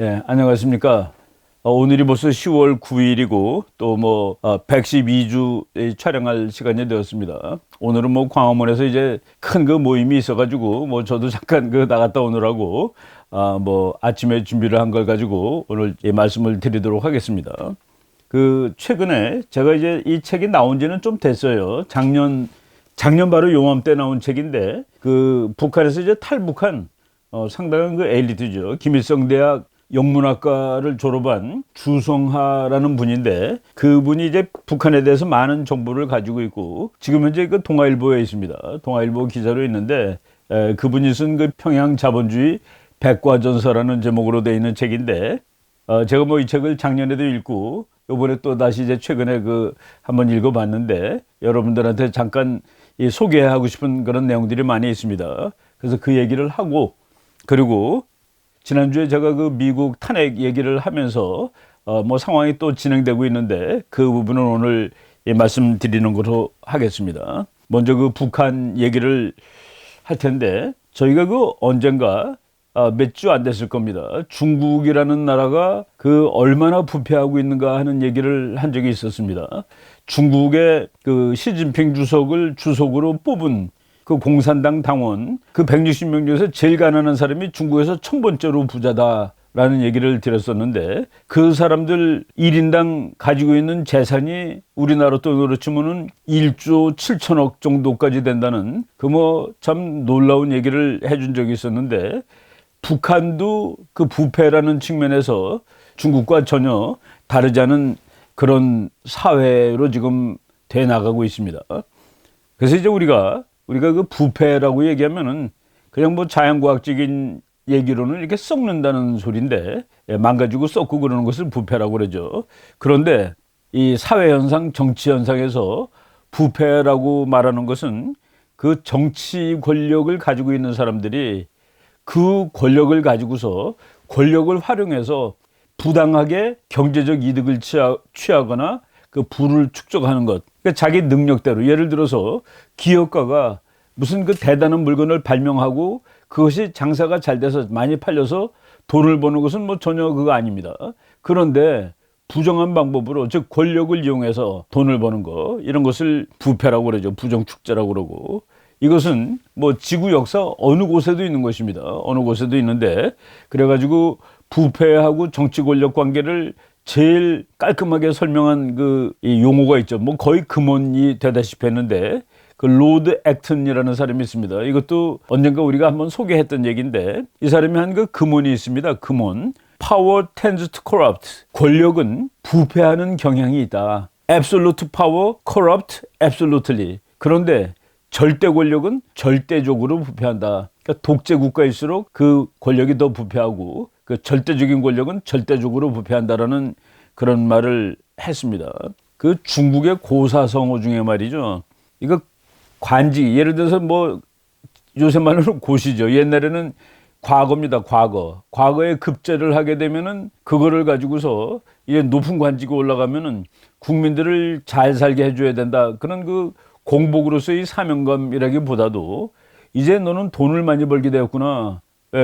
예, 안녕하십니까. 오늘이 벌써 10월 9일이고 또 112주 촬영할 시간이 되었습니다. 오늘은 광화문에서 이제 큰 그 모임이 있어가지고 저도 잠깐 나갔다 오느라고 아침에 준비를 한 걸 가지고 오늘 이 말씀을 드리도록 하겠습니다. 최근에 제가 이제 이 책이 나온 지는 좀 됐어요. 작년 바로 요맘때 나온 책인데 북한에서 이제 탈북한 상당한 엘리트죠. 김일성 대학 영문학과를 졸업한 주성하라는 분인데 그분이 이제 북한에 대해서 많은 정보를 가지고 있고 지금 현재 동아일보에 있습니다. 동아일보 기자로 있는데 그분이 쓴 평양 자본주의 백과전서라는 제목으로 되어 있는 책인데 제가 이 책을 작년에도 읽고 이번에 또 다시 이제 최근에 한번 읽어봤는데 여러분들한테 잠깐 소개하고 싶은 그런 내용들이 많이 있습니다. 그래서 그 얘기를 하고 그리고 지난주에 제가 미국 탄핵 얘기를 하면서 상황이 또 진행되고 있는데 그 부분은 오늘 말씀드리는 것으로 하겠습니다. 먼저 북한 얘기를 할 텐데 저희가 언젠가 몇 주 안 됐을 겁니다. 중국이라는 나라가 얼마나 부패하고 있는가 하는 얘기를 한 적이 있었습니다. 중국의 시진핑 주석을 주석으로 뽑은 공산당 당원 160명 중에서 제일 가난한 사람이 중국에서 1000번째로 부자다라는 얘기를 드렸었는데 그 사람들 1인당 가지고 있는 재산이 우리나라 돈으로 치면은 1조 7천억 정도까지 된다는 참 놀라운 얘기를 해준 적이 있었는데 북한도 부패라는 측면에서 중국과 전혀 다르지 않은 그런 사회로 지금 돼 나가고 있습니다. 그래서 이제 우리가 부패라고 얘기하면은 그냥 자연과학적인 얘기로는 이렇게 썩는다는 소리인데 망가지고 썩고 그러는 것을 부패라고 그러죠. 그런데 이 사회현상, 정치현상에서 부패라고 말하는 것은 정치 권력을 가지고 있는 사람들이 그 권력을 가지고서 권력을 활용해서 부당하게 경제적 이득을 취하거나 부를 축적하는 것. 그러니까 자기 능력대로 예를 들어서 기업가가 무슨 대단한 물건을 발명하고 그것이 장사가 잘 돼서 많이 팔려서 돈을 버는 것은 전혀 그거 아닙니다. 그런데 부정한 방법으로 즉 권력을 이용해서 돈을 버는 거 이런 것을 부패라고 그러죠. 부정축제라고 그러고 이것은 지구 역사 어느 곳에도 있는 것입니다. 어느 곳에도 있는데 그래가지고 부패하고 정치 권력 관계를 제일 깔끔하게 설명한 이 용어가 있죠. 거의 금원이 되다시피 했는데 로드 액튼이라는 사람이 있습니다. 이것도 언젠가 우리가 한번 소개했던 얘기인데 이 사람이 한 금원이 있습니다. 금원. Power tends to corrupt. 권력은 부패하는 경향이 있다. Absolute power corrupt absolutely. 그런데 절대 권력은 절대적으로 부패한다. 그러니까 독재 국가일수록 그 권력이 더 부패하고 절대적인 권력은 절대적으로 부패한다라는 그런 말을 했습니다. 중국의 고사성어 중에 말이죠. 이거 관직, 예를 들어서 요새 말로는 고시죠. 옛날에는 과거입니다. 과거에 급제를 하게 되면은 그거를 가지고서 이제 높은 관직에 올라가면은 국민들을 잘 살게 해줘야 된다. 그런 공복으로서의 사명감이라기보다도 이제 너는 돈을 많이 벌게 되었구나.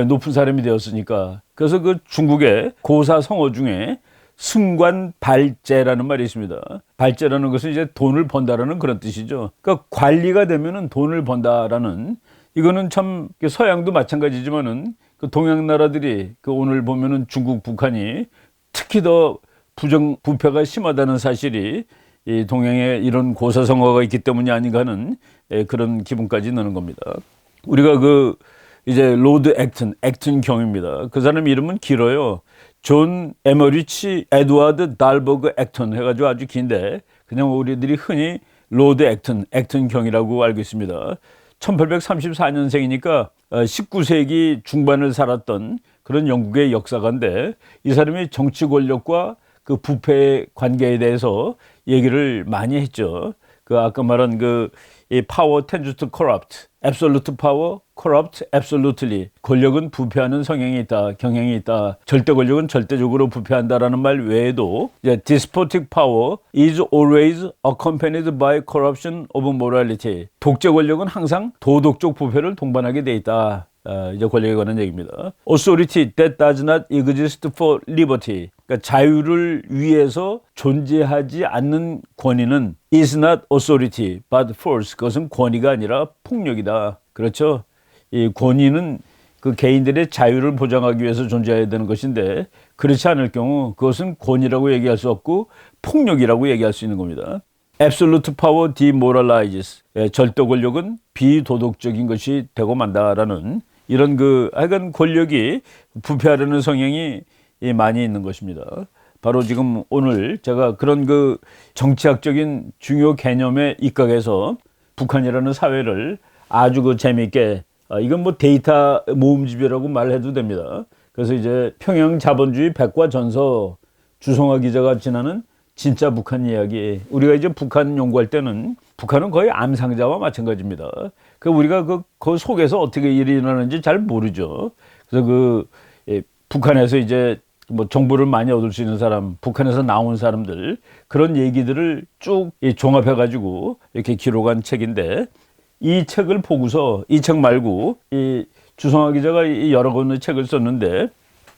높은 사람이 되었으니까. 그래서 중국의 고사성어 중에 승관발제라는 말이 있습니다. 발제라는 것은 이제 돈을 번다라는 그런 뜻이죠. 그러니까 관리가 되면은 돈을 번다라는 이거는 참 서양도 마찬가지지만은 동양 나라들이 오늘 보면은 중국, 북한이 특히 더 부패가 심하다는 사실이 이 동양에 이런 고사성어가 있기 때문이 아닌가 하는 그런 기분까지 드는 겁니다. 우리가 이제 로드 액튼 경입니다. 그 사람 이름은 길어요. 존 에머리치 에드워드 달버그 액턴 해가지고 아주 긴데 그냥 우리들이 흔히 로드 액튼 경이라고 알고 있습니다. 1834년생이니까 19세기 중반을 살았던 그런 영국의 역사가인데 이 사람이 정치 권력과 부패 관계에 대해서 얘기를 많이 했죠. 아까 말한 이 power tends to corrupt, absolute power corrupt absolutely. 권력은 부패하는 성향이 있다, 경향이 있다. 절대 권력은 절대적으로 부패한다라는 말 외에도 이제 despotic power is always accompanied by corruption of morality. 독재 권력은 항상 도덕적 부패를 동반하게 돼 있다. 이제 권력에 관한 얘기입니다. Authority that does not exist for liberty. 그러니까 자유를 위해서 존재하지 않는 권위는 is not authority but force. 그것은 권위가 아니라 폭력이다. 그렇죠? 이 권위는 그 개인들의 자유를 보장하기 위해서 존재해야 되는 것인데 그렇지 않을 경우 그것은 권위라고 얘기할 수 없고 폭력이라고 얘기할 수 있는 겁니다. Absolute power demoralizes. 절대 권력은 비도덕적인 것이 되고 만다라는 이런 하여간 권력이 부패하려는 성향이 많이 있는 것입니다. 바로 지금 오늘 제가 그런 정치학적인 중요 개념에 입각해서 북한이라는 사회를 아주 재미있게 이건 뭐 데이터 모음집이라고 말해도 됩니다. 그래서 이제 평양 자본주의 백과전서 주성화 기자가 지나는 진짜 북한 이야기. 우리가 이제 북한 연구할 때는 북한은 거의 암상자와 마찬가지입니다. 우리가 그 속에서 어떻게 일이 일어나는지 잘 모르죠. 그래서 북한에서 이제 뭐 정보를 많이 얻을 수 있는 사람, 북한에서 나온 사람들 그런 얘기들을 쭉 종합해가지고 이렇게 기록한 책인데 이 책을 보고서 이 책 말고 이 주성화 기자가 여러 권의 책을 썼는데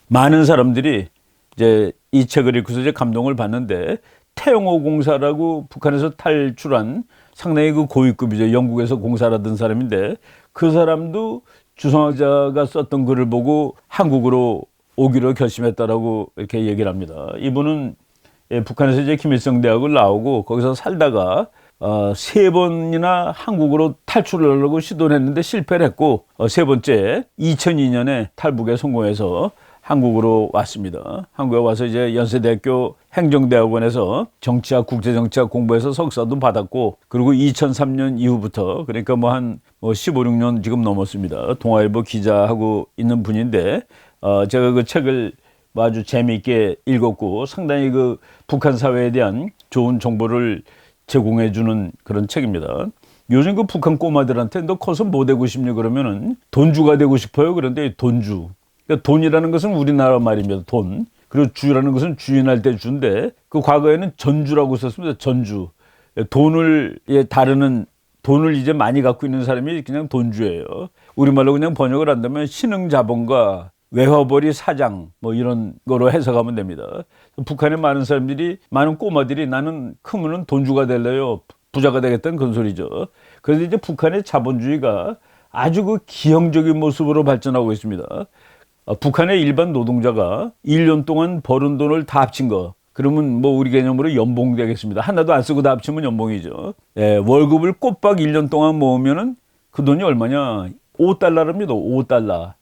많은 사람들이 이제 이 책을 읽고서 이제 감동을 받는데 태영호 공사라고 북한에서 탈출한 상당히 고위급이죠. 영국에서 공사를 하던 사람인데 그 사람도 주성화 기자가 썼던 글을 보고 한국으로 오기로 결심했다라고 이렇게 얘기를 합니다. 이분은 북한에서 이제 김일성 대학을 나오고 거기서 살다가 3번이나 한국으로 탈출을 하려고 시도를 했는데 실패를 했고 세 번째 2002년에 탈북에 성공해서 한국으로 왔습니다. 한국에 와서 이제 연세대학교 행정대학원에서 정치학, 국제정치학 공부해서 석사도 받았고 그리고 2003년 이후부터 그러니까 한 15, 16년 지금 넘었습니다. 동아일보 기자하고 있는 분인데 제가 그 책을 아주 재미있게 읽었고 상당히 북한 사회에 대한 좋은 정보를 제공해주는 그런 책입니다. 요즘 북한 꼬마들한테 너 커서 뭐 되고 싶니 그러면은 돈주가 되고 싶어요. 그런데 돈주. 그러니까 돈이라는 것은 우리나라 말입니다. 돈. 그리고 주라는 것은 주인할 때 주인데 과거에는 전주라고 썼습니다. 전주. 돈을 다루는 돈을 이제 많이 갖고 있는 사람이 그냥 돈주예요. 우리말로 그냥 번역을 한다면 신흥자본가 외화벌이 사장 이런 거로 해석하면 됩니다. 북한의 많은 꼬마들이 나는 크면은 돈주가 될래요. 부자가 되겠다는 그런 소리죠. 그래서 이제 북한의 자본주의가 아주 기형적인 모습으로 발전하고 있습니다. 북한의 일반 노동자가 1년 동안 버는 돈을 다 합친 거. 그러면 우리 개념으로 연봉 되겠습니다. 하나도 안 쓰고 다 합치면 연봉이죠. 월급을 꼬박 1년 동안 모으면은 그 돈이 얼마냐? 5달러랍니다. 5달러.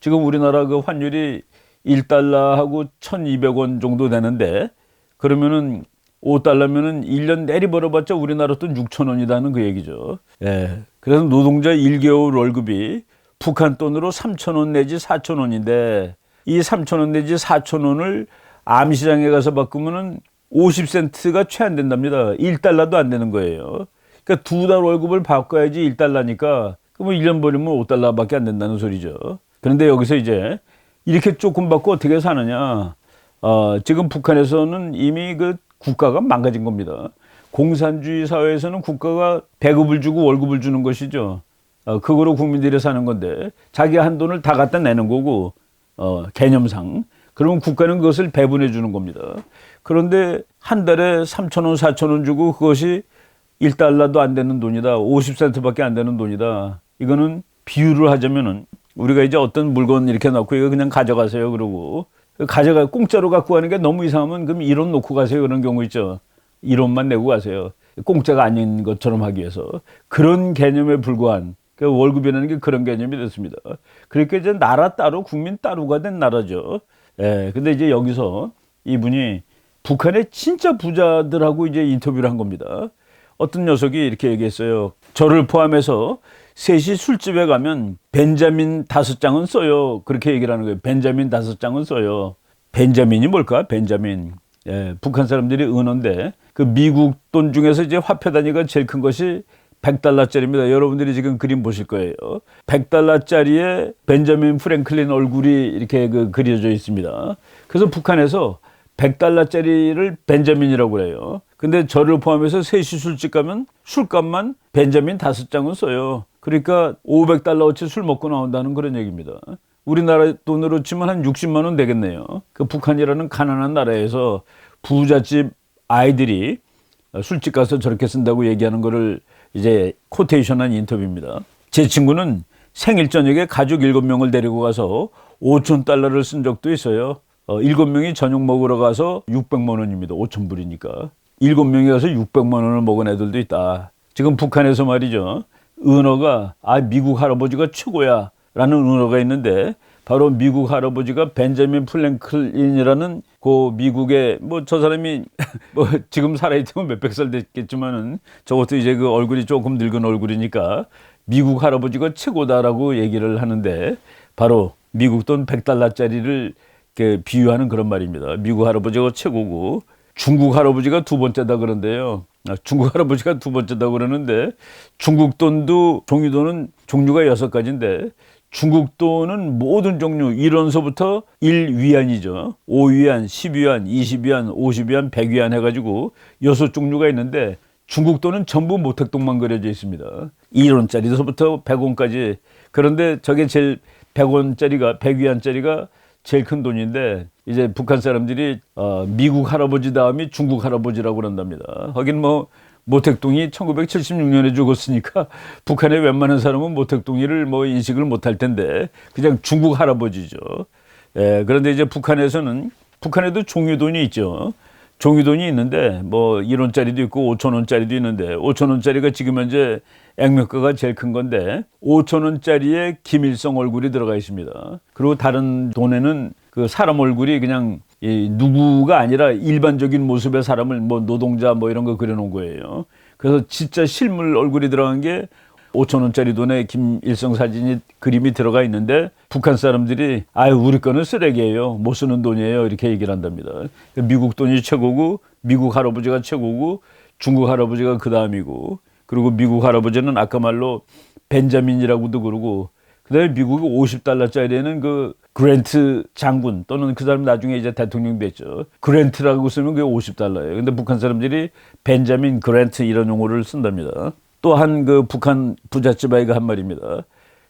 지금 우리나라 환율이 1달러하고 1,200원 정도 되는데 그러면은 5달러면은 1년 내리 벌어봤자 우리나라 돈 6,000원이라는 그 얘기죠. 그래서 노동자 1개월 월급이 북한 돈으로 3,000원 내지 4,000원인데 이 3,000원 내지 4,000원을 암시장에 가서 바꾸면은 50센트가 채 안 된답니다. 1달러도 안 되는 거예요. 그러니까 2달 월급을 바꿔야지 1달러니까 그럼 1년 벌이면 5달러밖에 안 된다는 소리죠. 그런데 여기서 이제 이렇게 조금 받고 어떻게 사느냐. 지금 북한에서는 이미 국가가 망가진 겁니다. 공산주의 사회에서는 국가가 배급을 주고 월급을 주는 것이죠. 그거로 국민들이 사는 건데 자기 한 돈을 다 갖다 내는 거고 개념상. 그러면 국가는 그것을 배분해 주는 겁니다. 그런데 한 달에 3,000원, 4,000원 주고 그것이 1달러도 안 되는 돈이다. 50센트밖에 안 되는 돈이다. 이거는 비유를 하자면은 우리가 이제 어떤 물건 이렇게 놓고 이거 그냥 가져가세요. 그러고 공짜로 갖고 가는 게 너무 이상하면 그럼 1원 놓고 가세요. 그런 경우 있죠. 1원만 내고 가세요. 공짜가 아닌 것처럼 하기 위해서. 그런 개념에 불과한 월급이라는 게 그런 개념이 됐습니다. 그러니까 이제 나라 따로 국민 따로가 된 나라죠. 근데 이제 여기서 이분이 북한의 진짜 부자들하고 이제 인터뷰를 한 겁니다. 어떤 녀석이 이렇게 얘기했어요. 저를 포함해서 셋이 술집에 가면 벤자민 5장은 써요. 그렇게 얘기를 하는 거예요. 벤자민 5장은 써요. 벤자민이 뭘까? 벤자민. 북한 사람들이 은어인데 미국 돈 중에서 이제 화폐 단위가 제일 큰 것이 100달러짜리입니다. 여러분들이 지금 그림 보실 거예요. 100달러짜리에 벤자민 프랭클린 얼굴이 이렇게 그려져 있습니다. 그래서 북한에서 100달러짜리를 벤자민이라고 그래요. 근데 저를 포함해서 셋이 술집 가면 술값만 벤자민 5장은 써요. 그러니까 500달러어치 술 먹고 나온다는 그런 얘기입니다. 우리나라 돈으로 치면 한 60만 원 되겠네요. 그 북한이라는 가난한 나라에서 부잣집 아이들이 술집 가서 저렇게 쓴다고 얘기하는 거를 이제 코테이션한 인터뷰입니다. 제 친구는 생일 저녁에 가족 7명을 데리고 가서 5,000달러를 쓴 적도 있어요. 7명이 저녁 먹으러 가서 600만 원입니다. 5,000불이니까. 7명이 가서 600만 원을 먹은 애들도 있다. 지금 북한에서 말이죠. 은어가 미국 할아버지가 최고야 라는 은어가 있는데 바로 미국 할아버지가 벤자민 플랭클린이라는 그 미국의 뭐 저 사람이 뭐 지금 살아있으면 몇백 살 됐겠지만은 저것도 이제 그 얼굴이 조금 늙은 얼굴이니까 미국 할아버지가 최고다라고 얘기를 하는데 바로 미국 돈 100달러짜리를 비유하는 그런 말입니다. 미국 할아버지가 최고고 중국 할아버지가 두 번째다 그런데요. 중국 할아버지가 두 번째다 그러는데 중국 돈도 종이돈은 종류가 6가지인데 중국 돈은 모든 종류 1원서부터 1위안이죠. 5위안, 10위안, 20위안, 50위안, 100위안 해가지고 6종류가 있는데 중국 돈은 전부 모택동만 그려져 있습니다. 1원짜리서부터 100원까지. 그런데 저게 제일 100원짜리가 100위안짜리가 제일 큰 돈인데 이제 북한 사람들이 미국 할아버지 다음이 중국 할아버지라고 그런답니다. 하긴 뭐 모택동이 1976년에 죽었으니까 북한의 웬만한 사람은 모택동이를 뭐 인식을 못할 텐데 그냥 중국 할아버지죠. 예, 그런데 이제 북한에도 종이돈이 있죠. 종이돈이 있는데 뭐 1원짜리도 있고 5,000원짜리도 있는데 5,000원짜리가 지금 현재 액면가가 제일 큰 건데 5,000원짜리에 김일성 얼굴이 들어가 있습니다. 그리고 다른 돈에는 그 사람 얼굴이 그냥 누구가 아니라 일반적인 모습의 사람을 뭐 노동자 뭐 이런 거 그려놓은 거예요. 그래서 진짜 실물 얼굴이 들어간 게 5,000원짜리 돈에 김일성 사진이 그림이 들어가 있는데 북한 사람들이 우리 거는 쓰레기예요. 못 쓰는 돈이에요. 이렇게 얘기를 한답니다. 미국 돈이 최고고 미국 할아버지가 최고고 중국 할아버지가 그 다음이고 그리고 미국 할아버지는 아까 말로 벤자민이라고도 그러고 그다음에 미국이 50달러짜리에는 그 그랜트 장군 또는 그 사람 나중에 이제 대통령 됐죠. 그랜트라고 쓰면 그게 50달러예요. 근데 북한 사람들이 벤자민 그랜트 이런 용어를 쓴답니다. 또 한 그 북한 부잣집 아이가 한 말입니다.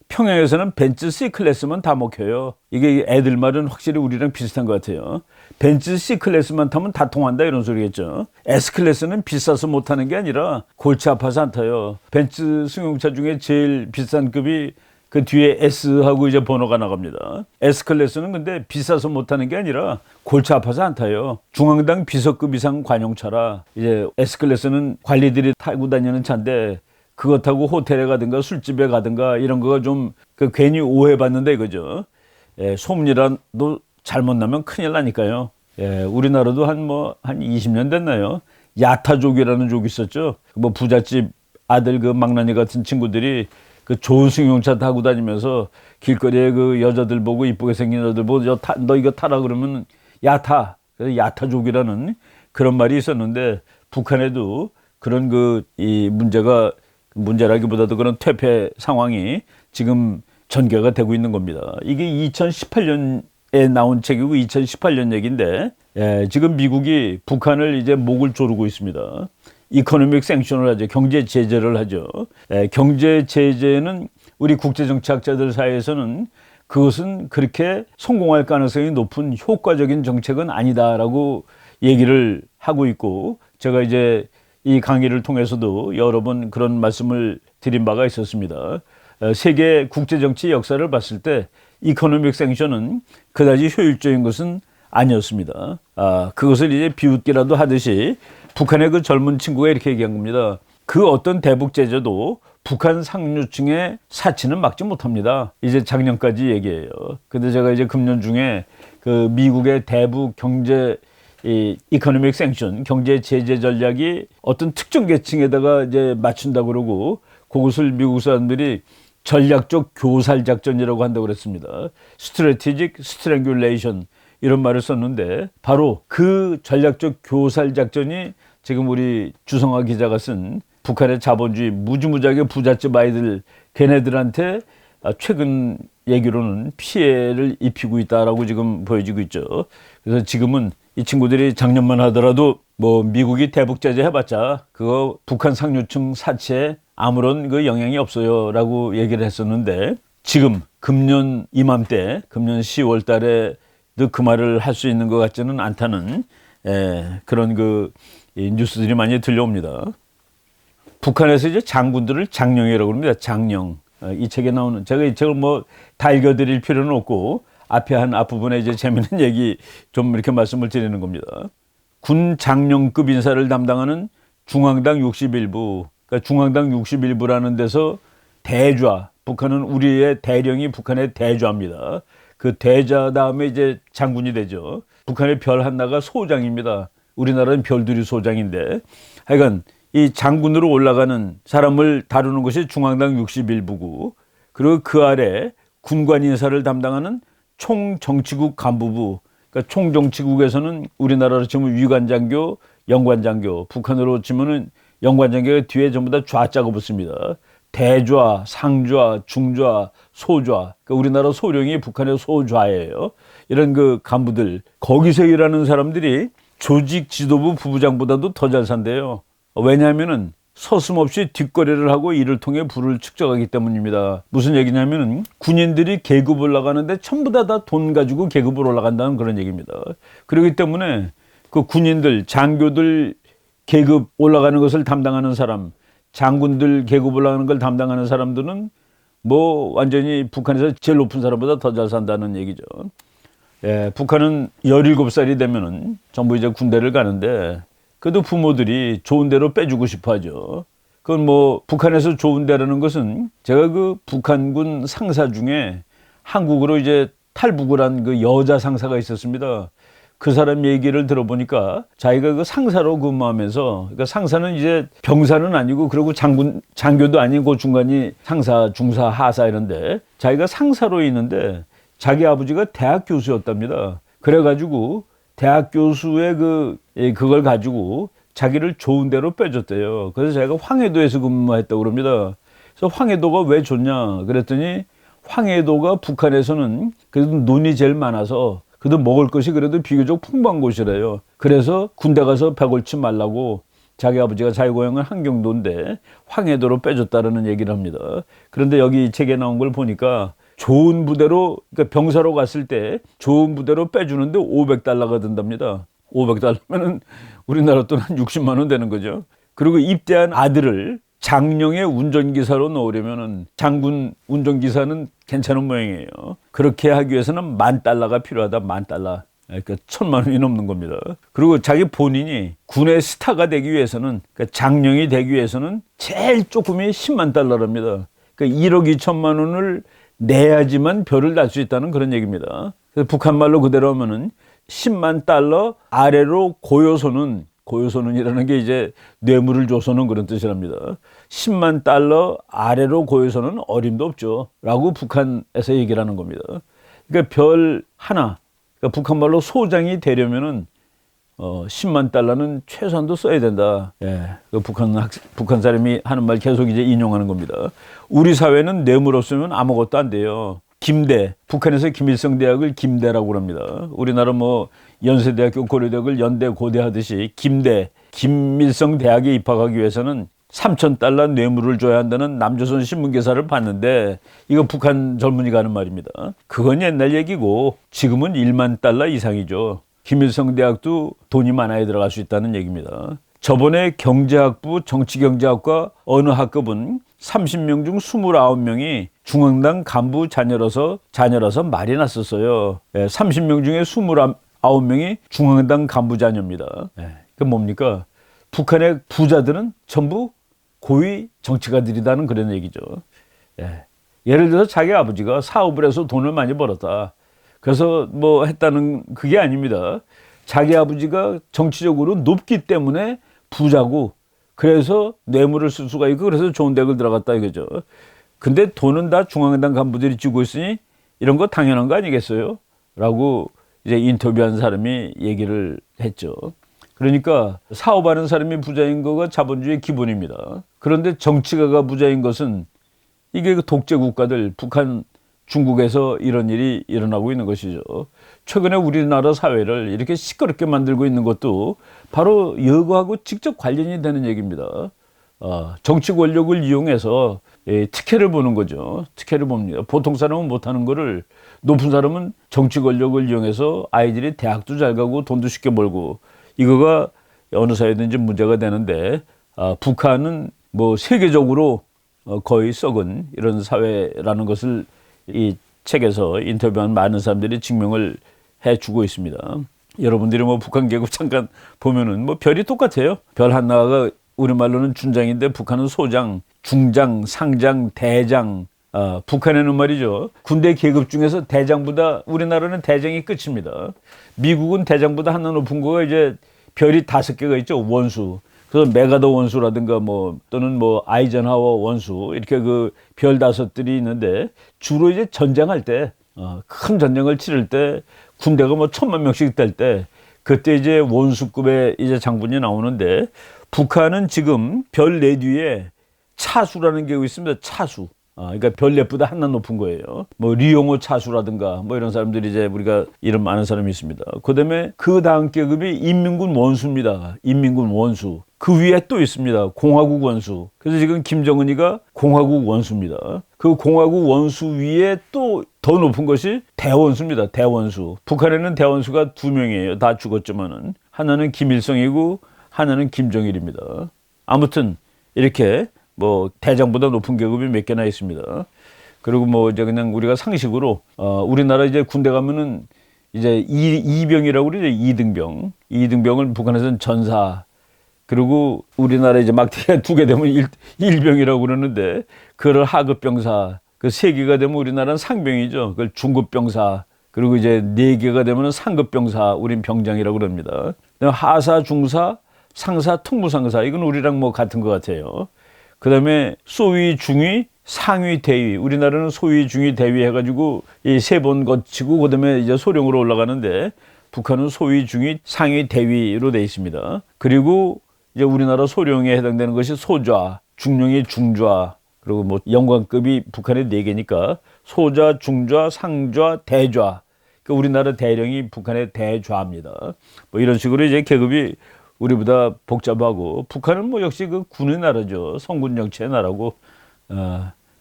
평양에서는 벤츠 C클래스만 다 먹혀요. 이게 애들 말은 확실히 우리랑 비슷한 것 같아요. 벤츠 C클래스만 타면 다 통한다 이런 소리겠죠. S클래스는 비싸서 못 타는 게 아니라 골치 아파서 안 타요. 벤츠 승용차 중에 제일 비싼 급이 그 뒤에 S하고 이제 번호가 나갑니다. S클래스는 근데 비싸서 못 타는 게 아니라 골치 아파서 안 타요. 중앙당 비서급 이상 관용차라 이제 S클래스는 관리들이 타고 다니는 차인데 그거 타고 호텔에 가든가 술집에 가든가 이런 거가 좀 괜히 오해받는다 이거죠. 소문이라도 잘못 나면 큰일 나니까요. 우리나라도 한 20년 됐나요? 야타족이라는 족이 있었죠. 뭐 부잣집 아들 그 망나니 같은 친구들이 그 좋은 승용차 타고 다니면서 길거리에 그 여자들 보고 이쁘게 생긴 여자들 보고 너 이거 타라 그러면 야타. 그래서 야타족이라는 그런 말이 있었는데 북한에도 그런 이 문제라기보다도 그런 퇴폐 상황이 지금 전개가 되고 있는 겁니다. 이게 2018년에 나온 책이고 2018년 얘기인데 지금 미국이 북한을 이제 목을 조르고 있습니다. 이코노믹 생션을 하죠. 경제 제재를 하죠. 경제 제재는 우리 국제정치학자들 사이에서는 그것은 그렇게 성공할 가능성이 높은 효과적인 정책은 아니다라고 얘기를 하고 있고 제가 이제 이 강의를 통해서도 여러 번 그런 말씀을 드린 바가 있었습니다. 세계 국제정치 역사를 봤을 때 이코노믹 생션은 그다지 효율적인 것은 아니었습니다. 그것을 이제 비웃기라도 하듯이 북한의 그 젊은 친구가 이렇게 얘기한 겁니다. 그 어떤 대북 제재도 북한 상류층의 사치는 막지 못합니다. 이제 작년까지 얘기해요. 근데 제가 이제 금년 중에 그 미국의 대북 경제 이코노믹 생션 경제 제재 전략이 어떤 특정 계층에다가 이제 맞춘다 그러고 그것을 미국 사람들이 전략적 교살 작전이라고 한다고 그랬습니다. Strategic Strangulation 이런 말을 썼는데 바로 그 전략적 교살 작전이 지금 우리 주성아 기자가 쓴 북한의 자본주의 무지무지하게 부잣집 아이들 걔네들한테 최근 얘기로는 피해를 입히고 있다라고 지금 보여지고 있죠. 그래서 지금은 이 친구들이 작년만 하더라도 뭐 미국이 대북 제재 해봤자 그거 북한 상류층 사치에 아무런 그 영향이 없어요라고 얘기를 했었는데 지금 금년 이맘때 금년 10월 달에 그 말을 할 수 있는 것 같지는 않다는 그런 그 뉴스들이 많이 들려옵니다. 북한에서 이제 장군들을 장령이라고 합니다. 장령. 이 책에 나오는 제가 이 책을 뭐 다 읽어드릴 필요는 없고 앞에 한 앞부분에 이제 재미있는 얘기 좀 이렇게 말씀을 드리는 겁니다. 군 장령급 인사를 담당하는 중앙당 61부, 그러니까 중앙당 61부라는 데서 대좌, 북한은 우리의 대령이 북한의 대좌입니다. 그 대좌 다음에 이제 장군이 되죠. 북한의 별 하나가 소장입니다. 우리나라는 별들이 소장인데 하여간 이 장군으로 올라가는 사람을 다루는 것이 중앙당 61부고 그리고 그 아래 군관 인사를 담당하는 총정치국 간부부, 그러니까 총정치국에서는 우리나라로 치면 위관장교, 영관장교, 북한으로 치면은 영관장교가 뒤에 전부 다 좌자가 붙습니다. 대좌, 상좌, 중좌, 소좌. 그러니까 우리나라 소령이 북한의 소좌예요. 이런 그 간부들, 거기서 일하는 사람들이 조직 지도부 부부장보다도 더 잘 산대요. 왜냐하면은 서슴없이 뒷거래를 하고 이를 통해 부를 축적하기 때문입니다. 무슨 얘기냐면은 군인들이 계급 올라가는데 전부 다 돈 가지고 계급을 올라간다는 그런 얘기입니다. 그렇기 때문에 그 군인들, 장교들 계급 올라가는 것을 담당하는 사람, 장군들 계급 올라가는 걸 담당하는 사람들은 뭐 완전히 북한에서 제일 높은 사람보다 더 잘 산다는 얘기죠. 예, 북한은 17살이 되면은 전부 이제 군대를 가는데 그래도 부모들이 좋은 데로 빼주고 싶어 하죠. 그건 뭐 북한에서 좋은 데라는 것은 제가 그 북한군 상사 중에 한국으로 이제 탈북을 한 그 여자 상사가 있었습니다. 그 사람 얘기를 들어보니까 자기가 그 상사로 근무하면서, 그러니까 상사는 이제 병사는 아니고 그리고 장교도 아니고 중간이 상사, 중사, 하사 이런데 자기가 상사로 있는데 자기 아버지가 대학 교수였답니다. 그래가지고 대학 교수의 그걸 가지고 자기를 좋은 데로 빼줬대요. 그래서 자기가 황해도에서 근무했다고 그럽니다. 그래서 황해도가 왜 좋냐 그랬더니 황해도가 북한에서는 그래도 논이 제일 많아서 그래도 먹을 것이 그래도 비교적 풍부한 곳이래요. 그래서 군대 가서 배 앓지 말라고 자기 아버지가 자기 고향은 한경도인데 황해도로 빼줬다라는 얘기를 합니다. 그런데 여기 이 책에 나온 걸 보니까 좋은 부대로, 그러니까 병사로 갔을 때 좋은 부대로 빼주는데 $500가 든답니다. $500면은 우리나라 돈 한 60만 원 되는 거죠. 그리고 입대한 아들을 장령의 운전기사로 넣으려면은 장군 운전기사는 괜찮은 모양이에요. 그렇게 하기 위해서는 $10,000가 필요하다. $10,000. 그러니까 1,000만 원이 넘는 겁니다. 그리고 자기 본인이 군의 스타가 되기 위해서는, 그러니까 장령이 되기 위해서는 제일 조금이 $100,000랍니다. 그러니까 1억 2천만 원을 내야지만 별을 날 수 있다는 그런 얘기입니다. 그래서 북한 말로 그대로 하면은 $100,000 아래로 고요소는이라는 게 이제 뇌물을 줘서는 그런 뜻이랍니다. $100,000 아래로 고요소는 어림도 없죠. 라고 북한에서 얘기를 하는 겁니다. 그러니까 별 하나, 그러니까 북한 말로 소장이 되려면은 $100,000는 최소한도 써야 된다. 예, 그 북한 사람이 하는 말 계속 이제 인용하는 겁니다. 우리 사회는 뇌물 없으면 아무것도 안 돼요. 김대, 북한에서 김일성 대학을 김대라고 합니다. 우리나라 뭐 연세대학교, 고려대학을 연대, 고대 하듯이 김대, 김일성 대학에 입학하기 위해서는 $3,000 뇌물을 줘야 한다는 남조선 신문 기사를 봤는데 이거 북한 젊은이가 하는 말입니다. 그건 옛날 얘기고 지금은 $10,000 이상이죠. 김일성 대학도 돈이 많아야 들어갈 수 있다는 얘기입니다. 저번에 경제학부 정치경제학과 어느 학급은 30명 중 29명이 중앙당 간부 자녀라서 말이 났었어요. 30명 중에 29명이 중앙당 간부 자녀입니다. 그 뭡니까? 북한의 부자들은 전부 고위 정치가들이라는 그런 얘기죠. 예를 들어서 자기 아버지가 사업을 해서 돈을 많이 벌었다. 그래서 뭐 했다는 그게 아닙니다. 자기 아버지가 정치적으로 높기 때문에 부자고 그래서 뇌물을 쓸 수가 있고 그래서 좋은 대학을 들어갔다 이거죠. 근데 돈은 다 중앙당 간부들이 쥐고 있으니 이런 거 당연한 거 아니겠어요? 라고 이제 인터뷰한 사람이 얘기를 했죠. 그러니까 사업하는 사람이 부자인 거가 자본주의의 기본입니다. 그런데 정치가가 부자인 것은 이게 그 독재 국가들, 북한 중국에서 이런 일이 일어나고 있는 것이죠. 최근에 우리나라 사회를 이렇게 시끄럽게 만들고 있는 것도 바로 이거하고 직접 관련이 되는 얘기입니다. 정치 권력을 이용해서 특혜를 보는 거죠. 특혜를 봅니다. 보통 사람은 못하는 거를 높은 사람은 정치 권력을 이용해서 아이들이 대학도 잘 가고 돈도 쉽게 벌고, 이거가 어느 사회든지 문제가 되는데, 북한은 뭐 세계적으로 거의 썩은 이런 사회라는 것을 이 책에서 인터뷰한 많은 사람들이 증명을 해주고 있습니다. 여러분들이 뭐 북한 계급 잠깐 보면은 뭐 별이 똑같아요. 별 하나가 우리말로는 준장인데 북한은 소장, 중장, 상장, 대장. 북한에는 말이죠, 군대 계급 중에서 대장보다, 우리나라는 대장이 끝입니다. 미국은 대장보다 하나 높은 거가 이제 별이 5개가 있죠. 원수. 그래서 메가더 원수라든가 뭐 또는 뭐 아이젠하워 원수, 이렇게 그 별 5들이 있는데, 주로 이제 전쟁할 때, 큰 전쟁을 치를 때, 군대가 뭐 1000만 명씩 될 때, 그때 이제 원수급의 이제 장군이 나오는데, 북한은 지금 별 4뒤에 차수라는 게 있습니다. 차수. 그러니까 별 4보다 하나 높은 거예요. 뭐 리용호 차수라든가 뭐 이런 사람들이 이제 우리가 이름 많은 사람이 있습니다. 그다음에 그 다음 계급이 인민군 원수입니다. 인민군 원수. 그 위에 또 있습니다. 공화국 원수. 그래서 지금 김정은이가 공화국 원수입니다. 그 공화국 원수 위에 또 더 높은 것이 대원수입니다. 대원수. 북한에는 대원수가 2명이에요. 다 죽었지만은. 하나는 김일성이고 하나는 김정일입니다. 아무튼 이렇게 뭐 대장보다 높은 계급이 몇 개나 있습니다. 그리고 뭐 이제 그냥 우리가 상식으로 우리나라 이제 군대 가면은 이제 이병이라고 그러죠. 이등병. 이등병을 북한에서는 전사. 그리고 우리나라 이제 막대기가 2개 되면 일병이라고 그러는데, 그걸 하급병사. 그 3개가 되면 우리나라는 상병이죠. 그걸 중급병사. 그리고 이제 4개가 되면 상급병사. 우린 병장이라고 그럽니다. 하사, 중사, 상사, 특무상사. 이건 우리랑 뭐 같은 것 같아요. 그 다음에 소위, 중위, 상위, 대위. 우리나라는 소위, 중위, 대위 해가지고 이 3번 거치고 그 다음에 이제 소령으로 올라가는데, 북한은 소위, 중위, 상위, 대위로 되어 있습니다. 그리고 이제 우리나라 소령에 해당되는 것이 소좌, 중령이 중좌, 그리고 뭐 영관급이 북한에 4개니까 소좌, 중좌, 상좌, 대좌. 그러니까 우리나라 대령이 북한의 대좌입니다. 뭐 이런 식으로 이제 계급이 우리보다 복잡하고, 북한은 뭐 역시 그 군의 나라죠. 성군 정치의 나라고.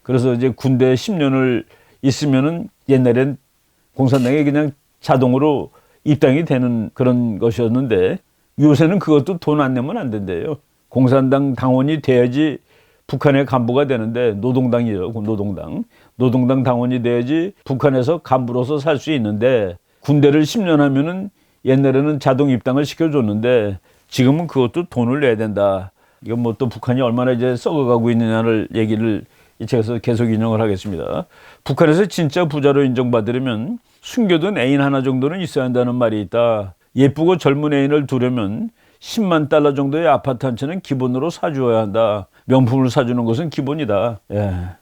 그래서 이제 군대 10년을 있으면은 옛날엔 공산당에 그냥 자동으로 입당이 되는 그런 것이었는데, 요새는 그것도 돈 안 내면 안 된대요. 공산당 당원이 돼야지 북한의 간부가 되는데, 노동당이죠. 노동당 당원이 돼야지 북한에서 간부로서 살 수 있는데, 군대를 10년 하면은 옛날에는 자동 입당을 시켜줬는데, 지금은 그것도 돈을 내야 된다. 이건 뭐 또 북한이 얼마나 이제 썩어가고 있느냐를 얘기를 이 책에서 계속 인용을 하겠습니다. 북한에서 진짜 부자로 인정받으려면 숨겨둔 애인 하나 정도는 있어야 한다는 말이 있다. 예쁘고 젊은 애인을 두려면 10만 달러 정도의 아파트 한 채는 기본으로 사주어야 한다. 명품을 사주는 것은 기본이다.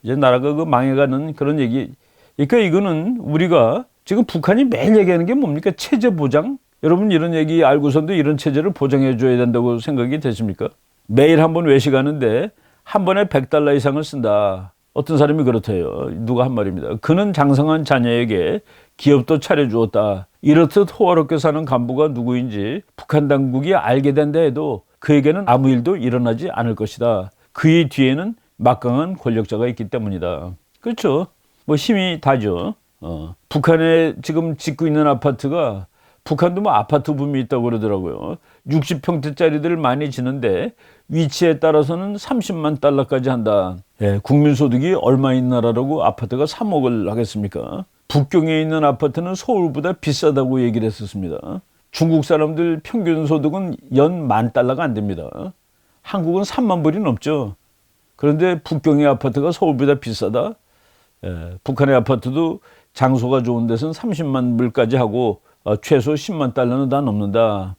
이제 나라가 그 망해가는 그런 얘기. 그러니까 이거는 우리가 지금 북한이 매일 얘기하는 게 뭡니까? 체제 보장? 여러분 이런 얘기 알고선도 이런 체제를 보장해 줘야 된다고 생각이 되십니까? 매일 한 번 외식하는데 한 번에 100달러 이상을 쓴다. 어떤 사람이 그렇대요. 누가 한 말입니다. 그는 장성한 자녀에게 기업도 차려주었다. 이렇듯 호화롭게 사는 간부가 누구인지 북한 당국이 알게 된다 해도 그에게는 아무 일도 일어나지 않을 것이다. 그의 뒤에는 막강한 권력자가 있기 때문이다. 그렇죠. 뭐 힘이 다죠. 북한에 지금 짓고 있는 아파트가, 북한도 뭐 아파트 붐이 있다고 그러더라고요. 60평대짜리들 많이 지는데 위치에 따라서는 30만 달러까지 한다. 국민소득이 얼마인 나라라고 아파트가 3억을 하겠습니까? 북경에 있는 아파트는 서울보다 비싸다고 얘기를 했었습니다. 중국 사람들 평균 소득은 연 10,000달러가 안 됩니다. 한국은 3만 불이 넘죠. 그런데 북경의 아파트가 서울보다 비싸다? 북한의 아파트도 장소가 좋은 데서는 30만 불까지 하고 최소 10만 달러는 다 넘는다.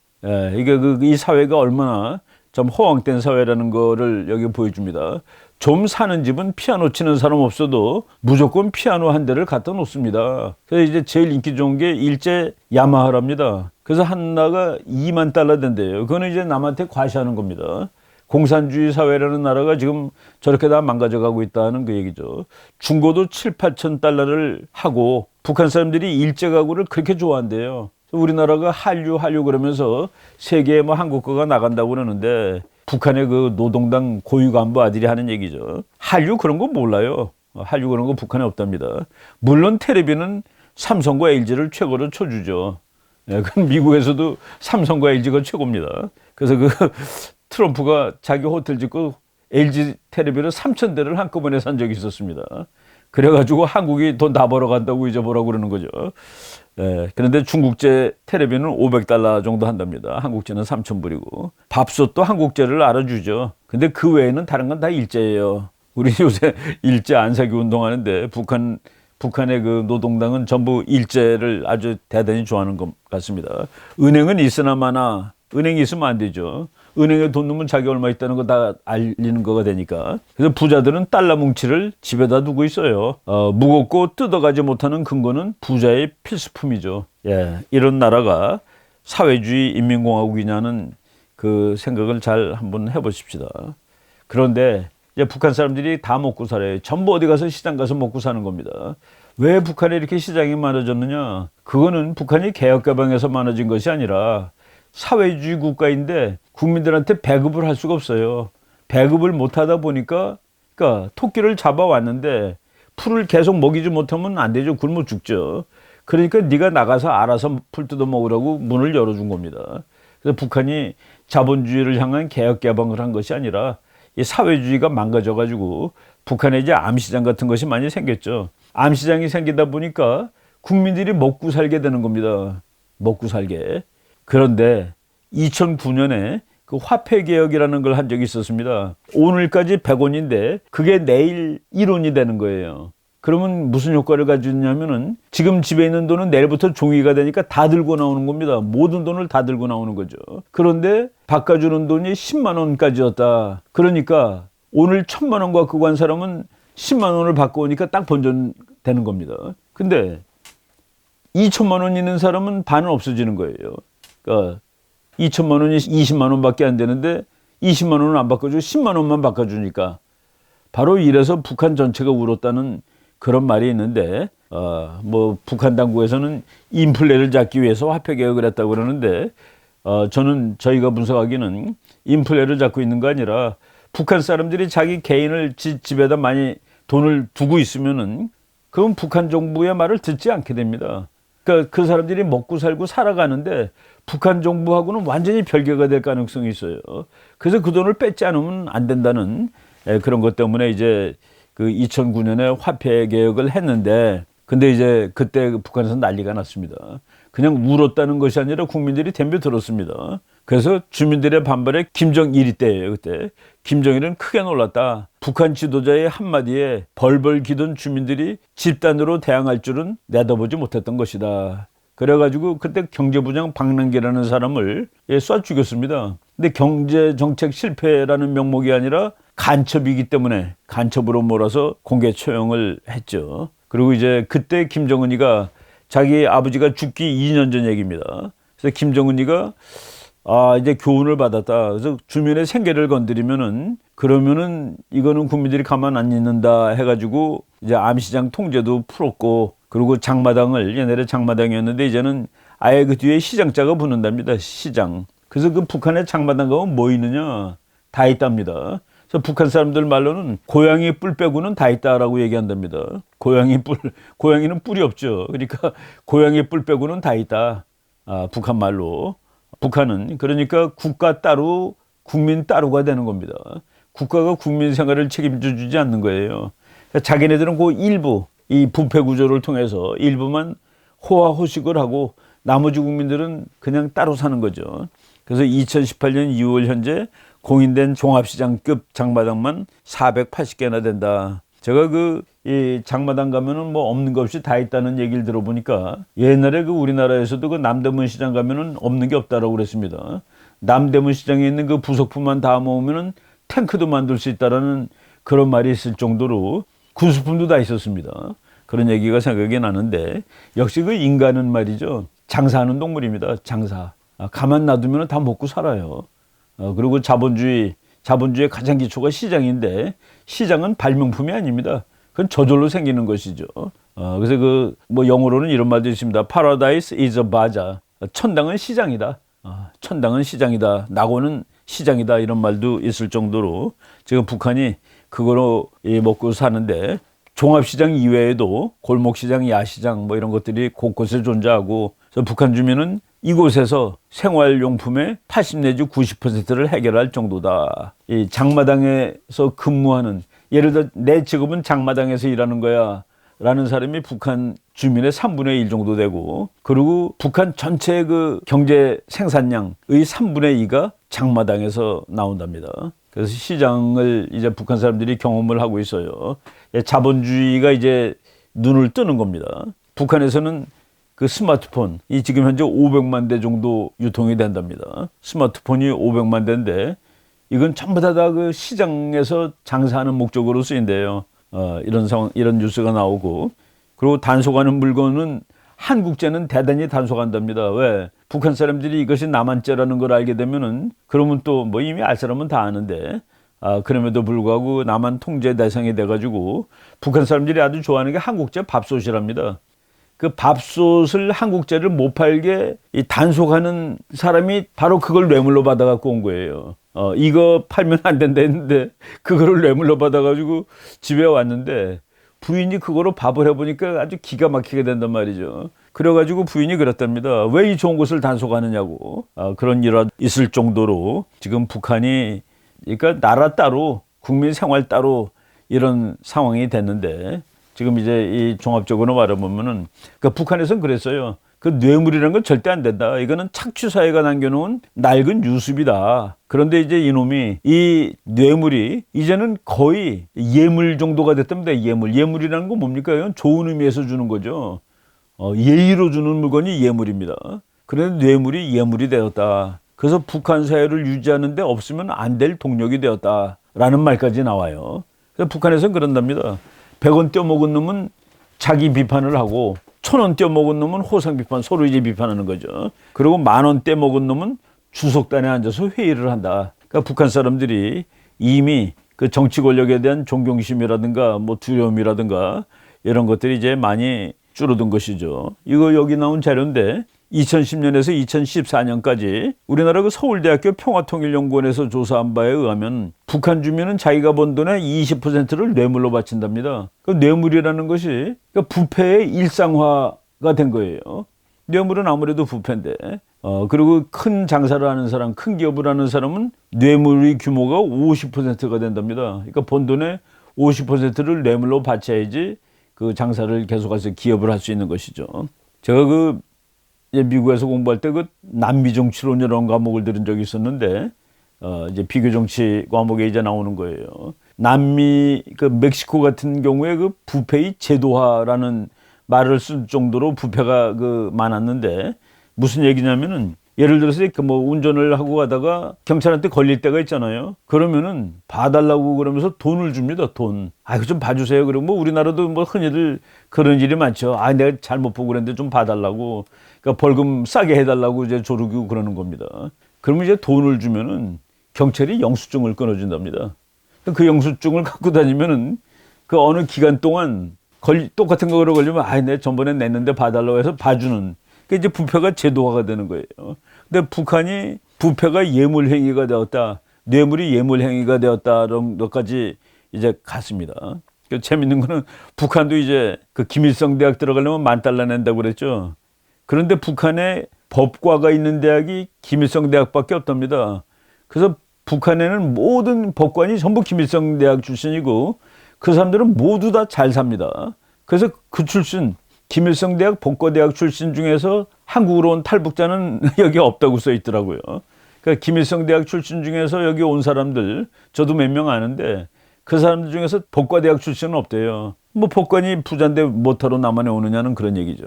이게 이 사회가 얼마나 좀 허황된 사회라는 거를 여기 보여줍니다. 좀 사는 집은 피아노 치는 사람 없어도 무조건 피아노 한 대를 갖다 놓습니다. 그래서 이제 제일 인기 좋은 게 일제 야마하랍니다. 그래서 하나가 2만 달러 된대요. 그거는 이제 남한테 과시하는 겁니다. 공산주의 사회라는 나라가 지금 저렇게 다 망가져가고 있다는 그 얘기죠. 중고도 7, 8천 달러를 하고 북한 사람들이 일제 가구를 그렇게 좋아한대요. 우리나라가 한류 그러면서 세계에 뭐 한국 거가 나간다고 그러는데 북한의 그 노동당 고위 간부 아들이 하는 얘기죠. 한류 그런 거 몰라요. 한류 그런 거 북한에 없답니다. 물론 텔레비는 삼성과 LG를 최고로 쳐주죠. 예, 그럼 미국에서도 삼성과 LG가 최고입니다. 그래서 그 트럼프가 자기 호텔 짓고 LG 텔레비를 3,000대를 한꺼번에 산 적이 있었습니다. 그래가지고 한국이 돈 다 벌어간다고 잊어보라고 그러는 거죠. 예, 그런데 중국제 텔레비는 500달러 정도 한답니다. 한국제는 3,000불이고. 밥솥도 한국제를 알아주죠. 근데 그 외에는 다른 건 다 일제예요. 우리 요새 일제 안 사기 운동하는데 북한의 그 노동당은 전부 일제를 아주 대단히 좋아하는 것 같습니다. 은행은 있으나마나 은행이 있으면 안 되죠. 은행에 돈 넣으면 자기 얼마 있다는 거 다 알리는 거가 되니까. 그래서 부자들은 달러 뭉치를 집에다 두고 있어요. 무겁고 뜯어가지 못하는 근거는 부자의 필수품이죠. 예, 이런 나라가 사회주의 인민공화국이냐는 그 생각을 잘 한번 해보십시다. 그런데 이제 북한 사람들이 다 먹고 살아요. 전부 어디 가서 시장 가서 먹고 사는 겁니다. 왜 북한에 이렇게 시장이 많아졌느냐? 그거는 북한이 개혁개방에서 많아진 것이 아니라 사회주의 국가인데 국민들한테 배급을 할 수가 없어요. 배급을 못하다 보니까 그러니까 토끼를 잡아왔는데 풀을 계속 먹이지 못하면 안 되죠. 굶어 죽죠. 그러니까 네가 나가서 알아서 풀 뜯어 먹으라고 문을 열어준 겁니다. 그래서 북한이 자본주의를 향한 개혁개방을 한 것이 아니라 이 사회주의가 망가져가지고 북한에 이제 암시장 같은 것이 많이 생겼죠. 암시장이 생기다 보니까 국민들이 먹고 살게 되는 겁니다. 먹고 살게. 그런데 2009년에 그 화폐개혁이라는 걸 한 적이 있었습니다. 오늘까지 100원인데 그게 내일 1원이 되는 거예요. 그러면 무슨 효과를 가지냐면은 지금 집에 있는 돈은 내일부터 종이가 되니까 다 들고 나오는 겁니다. 모든 돈을 다 들고 나오는 거죠. 그런데 바꿔주는 돈이 10만 원까지였다. 그러니까 오늘 1,000만 원 갖고 간 사람은 10만 원을 바꿔오니까 딱 번전되는 겁니다. 근데 2천만 원 있는 사람은 반은 없어지는 거예요. 그러니까 2천만 원이 20만 원밖에 안 되는데 20만 원은 안 바꿔주고 10만 원만 바꿔주니까 바로 이래서 북한 전체가 울었다는 그런 말이 있는데 뭐 북한 당국에서는 인플레를 잡기 위해서 화폐 개혁을 했다고 그러는데 저는 저희가 분석하기는 인플레를 잡고 있는 거 아니라 북한 사람들이 자기 개인을 집에다 많이 돈을 두고 있으면은 그건 북한 정부의 말을 듣지 않게 됩니다. 그러니까 그 사람들이 먹고 살고 살아가는데 북한 정부하고는 완전히 별개가 될 가능성이 있어요. 그래서 그 돈을 뺏지 않으면 안 된다는 그런 것 때문에 이제 그 2009년에 화폐 개혁을 했는데 근데 이제 그때 북한에서 난리가 났습니다. 그냥 울었다는 것이 아니라 국민들이 덤벼들었습니다. 그래서 주민들의 반발에 김정일이 때예요. 그때 김정일은 크게 놀랐다. 북한 지도자의 한마디에 벌벌 기던 주민들이 집단으로 대항할 줄은 내다보지 못했던 것이다. 그래가지고 그때 경제부장 박남기라는 사람을 쏴 죽였습니다. 근데 경제정책 실패라는 명목이 아니라 간첩이기 때문에 간첩으로 몰아서 공개 처형을 했죠. 그리고 이제 그때 김정은이가 자기 아버지가 죽기 2년 전 얘기입니다. 그래서 김정은이가 이제 교훈을 받았다. 그래서 주민의 생계를 건드리면은 그러면은 이거는 국민들이 가만 안 있는다 해가지고 이제 암시장 통제도 풀었고 그리고 장마당을 옛날에 장마당이었는데 이제는 아예 그 뒤에 시장자가 붙는답니다. 시장. 그래서 그 북한의 장마당 가면 뭐 있느냐? 다 있답니다. 그래서 북한 사람들 말로는 고양이 뿔 빼고는 다 있다라고 얘기한답니다. 고양이는 뿔이 없죠. 그러니까 고양이 뿔 빼고는 다 있다. 북한 말로. 북한은 그러니까 국가 따로 국민 따로가 되는 겁니다. 국가가 국민 생활을 책임져 주지 않는 거예요. 그러니까 자기네들은 그 일부 이 부패 구조를 통해서 일부만 호화호식을 하고 나머지 국민들은 그냥 따로 사는 거죠. 그래서 2018년 2월 현재 공인된 종합시장급 장마당만 480개나 된다. 제가 이 장마당 가면은 뭐 없는 것 없이 다 있다는 얘기를 들어보니까 옛날에 그 우리나라에서도 그 남대문 시장 가면은 없는 게 없다라고 그랬습니다. 남대문 시장에 있는 그 부속품만 다 모으면은 탱크도 만들 수 있다라는 그런 말이 있을 정도로 군수품도 다 있었습니다. 그런 얘기가 생각이 나는데 역시 그 인간은 말이죠. 장사하는 동물입니다. 장사. 가만 놔두면 다 먹고 살아요. 그리고 자본주의 자본주의의 가장 기초가 시장인데 시장은 발명품이 아닙니다. 그건 저절로 생기는 것이죠. 그래서 그 뭐 영어로는 이런 말도 있습니다. Paradise is a bazaar. 천당은 시장이다. 천당은 시장이다. 낙원은 시장이다. 이런 말도 있을 정도로 지금 북한이 그거로 먹고 사는데 종합시장 이외에도 골목시장, 야시장 뭐 이런 것들이 곳곳에 존재하고 그래서 북한 주민은 이곳에서 생활용품의 80 내지 90%를 해결할 정도다. 이 장마당에서 근무하는 예를 들어 내 직업은 장마당에서 일하는 거야 라는 사람이 북한 주민의 3분의 1 정도 되고 그리고 북한 전체 그 경제 생산량의 3분의 2가 장마당에서 나온답니다. 그래서 시장을 이제 북한 사람들이 경험을 하고 있어요. 자본주의가 이제 눈을 뜨는 겁니다. 북한에서는 그 스마트폰이 지금 현재 500만 대 정도 유통이 된답니다. 스마트폰이 500만 대인데 이건 전부 다 그 시장에서 장사하는 목적으로 쓰인대요. 이런 상황, 이런 뉴스가 나오고 그리고 단속하는 물건은 한국제는 대단히 단속한답니다. 왜? 북한 사람들이 이것이 남한제라는 걸 알게 되면은 그러면 또 뭐 이미 알 사람은 다 아는데 그럼에도 불구하고 남한 통제 대상이 돼가지고 북한 사람들이 아주 좋아하는 게 한국제 밥솥이랍니다. 그 밥솥을 한국제를 못 팔게 이 단속하는 사람이 바로 그걸 뇌물로 받아갖고 온 거예요. 이거 팔면 안 된다 했는데 그거를 뇌물로 받아가지고 집에 왔는데 부인이 그거로 밥을 해보니까 아주 기가 막히게 된단 말이죠. 그래가지고 부인이 그랬답니다. 왜 이 좋은 것을 단속하느냐고. 그런 일이 있을 정도로 지금 북한이 그러니까 나라 따로 국민 생활 따로 이런 상황이 됐는데 지금 이제 이 종합적으로 말해보면은 그러니까 북한에서는 그랬어요. 그 뇌물이라는 건 절대 안 된다. 이거는 착취사회가 남겨놓은 낡은 유습이다. 그런데 이제 이놈이 이 뇌물이 이제는 거의 예물 정도가 됐답니다. 예물이라는 건 뭡니까? 이건 좋은 의미에서 주는 거죠. 예의로 주는 물건이 예물입니다. 그런데 뇌물이 예물이 되었다. 그래서 북한 사회를 유지하는 데 없으면 안 될 동력이 되었다라는 말까지 나와요. 그래서 북한에서는 그런답니다. 100원 떼어먹은 놈은 자기 비판을 하고 1000원 떼어먹은 놈은 호상 비판, 서로 이제 비판하는 거죠. 그리고 10,000원 떼어먹은 놈은 주석단에 앉아서 회의를 한다. 그러니까 북한 사람들이 이미 그 정치 권력에 대한 존경심이라든가 뭐 두려움이라든가 이런 것들이 이제 많이 줄어든 것이죠. 이거 여기 나온 자료인데 2010년에서 2014년까지 우리나라 그 서울대학교 평화통일연구원에서 조사한 바에 의하면 북한 주민은 자기가 번 돈의 20%를 뇌물로 바친답니다. 그 뇌물이라는 것이 그러니까 부패의 일상화가 된 거예요. 뇌물은 아무래도 부패인데 그리고 큰 장사를 하는 사람, 큰 기업을 하는 사람은 뇌물의 규모가 50%가 된답니다. 그러니까 번 돈의 50%를 뇌물로 바쳐야지 그 장사를 계속해서 기업을 할 수 있는 것이죠. 제가 그 미국에서 공부할 때 그 남미 정치론 이런 과목을 들은 적이 있었는데 이제 비교 정치 과목에 이제 나오는 거예요. 남미 그 멕시코 같은 경우에 그 부패의 제도화라는 말을 쓸 정도로 부패가 그 많았는데 무슨 얘기냐면은 예를 들어서 그 뭐 운전을 하고 가다가 경찰한테 걸릴 때가 있잖아요. 그러면은 봐달라고 그러면서 돈을 줍니다. 돈. 이거 좀 봐주세요. 그리고 뭐 우리나라도 뭐 흔히들 그런 일이 많죠. 내가 잘못 보고 그랬는데 좀 봐달라고. 그러니까 벌금 싸게 해달라고 이제 조르고 그러는 겁니다. 그러면 이제 돈을 주면은 경찰이 영수증을 끊어준답니다. 그 영수증을 갖고 다니면은 그 어느 기간 동안 똑같은 거로 걸리면 내가 전번에 냈는데 봐달라고 해서 봐주는. 그 이제 부패가 제도화가 되는 거예요. 근데 북한이 부패가 예물행위가 되었다, 뇌물이 예물행위가 되었다는 것까지 이제 갔습니다. 재밌는 거는 북한도 이제 그 김일성 대학 들어가려면 $10,000 낸다고 그랬죠. 그런데 북한에 법과가 있는 대학이 김일성 대학밖에 없답니다. 그래서 북한에는 모든 법관이 전부 김일성 대학 출신이고 그 사람들은 모두 다 잘 삽니다. 그래서 그 출신 김일성 대학 법과대학 출신 중에서 한국으로 온 탈북자는 여기 없다고 써 있더라고요. 그러니까 김일성 대학 출신 중에서 여기 온 사람들 저도 몇 명 아는데 그 사람들 중에서 법과대학 출신은 없대요. 뭐 법관이 부자인데 뭐하러 남한에 오느냐는 그런 얘기죠.